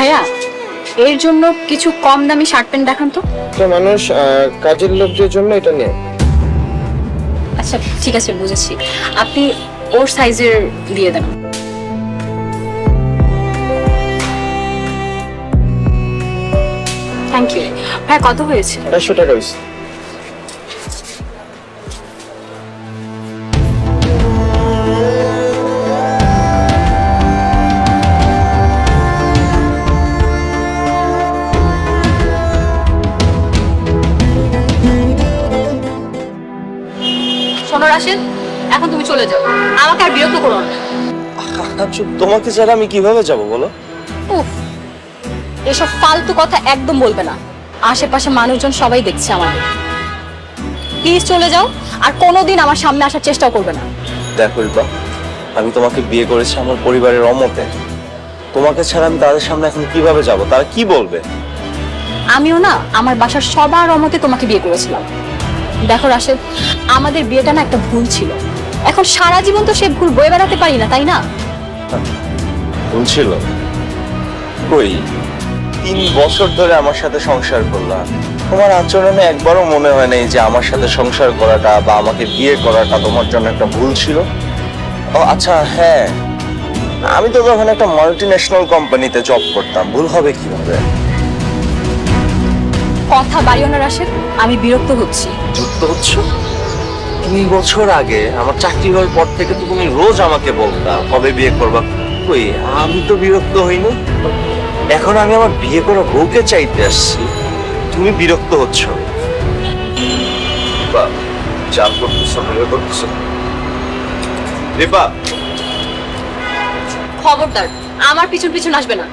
ভাইয়া, এর জন্য কিছু কম দামি শার্ট প্যান্ট দেখান তো। মানুষ কাজের লোকদের জন্য এটা নেয়। আচ্ছা ঠিক আছে, বুঝেছি। আপনি ওর সাইজের দিয়ে দেন। Thank you. ভাই কত হয়েছে? 500 টাকা হয়েছে। শোনো রাশেদ, এখন তুমি চলে যাও, আমাকে আর বিরক্ত করো না। তোমাকে ছাড়া আমি কিভাবে যাব বলো? উফ, এসব ফালতু কথা একদম বলবে না। আশেপাশে মানুষজন সবাই দেখছে আমাদের। প্লিজ চলে যাও, আর কোনোদিন আমার সামনে আসার চেষ্টাও করবে না। দেখো রিপা, আমি তোমাকে বিয়ে করেছি আমার পরিবারের অমতে। তোমাকে ছাড়া আমি তাদের সামনে এখন কিভাবে যাব? তারা কি বলবে? আমিও না আমার বাসার সবার অমতে তোমাকে বিয়ে করেছিলাম। দেখো রাশেদ, আমাদের বিয়েটা না একটা ভুল ছিল। এখন সারা জীবন তো সে ভুল বয়ে বেড়াতে পারি না, তাই না? ভুল ছিল? কই, 3 বছর ধরে আমার সাথে সংসার করলাম, তোমার আচরণে একবারও মনে হয় নাই যে আমার সাথে সংসার করাটা বা আমাকে বিয়ে করাটা তোমার জন্য একটা ভুল ছিল? ও আচ্ছা হ্যাঁ, আমি তো তখন একটা মাল্টিন্যাশনাল কোম্পানিতে জব করতাম, ভুল হবে কিভাবে? কথা বাড়িও না রাশেদ, আমি বিরক্ত হচ্ছি। যুক্ত হচ্ছ? 3 বছর আগে আমার চাকরি হওয়ার পর থেকে তো তুমি রোজ আমাকে বলতা কবে বিয়ে করবা। কই, আমি তো বিরক্ত হইনি। এখন আমি আমার বিয়ে করা বউকে চাইতে আসছি, তুমি বিরক্ত হচ্ছ। চাল করতেছো, বিয়ে করতেছো। রিপা, খবরদার আমার পিছন পিছন আসবে না।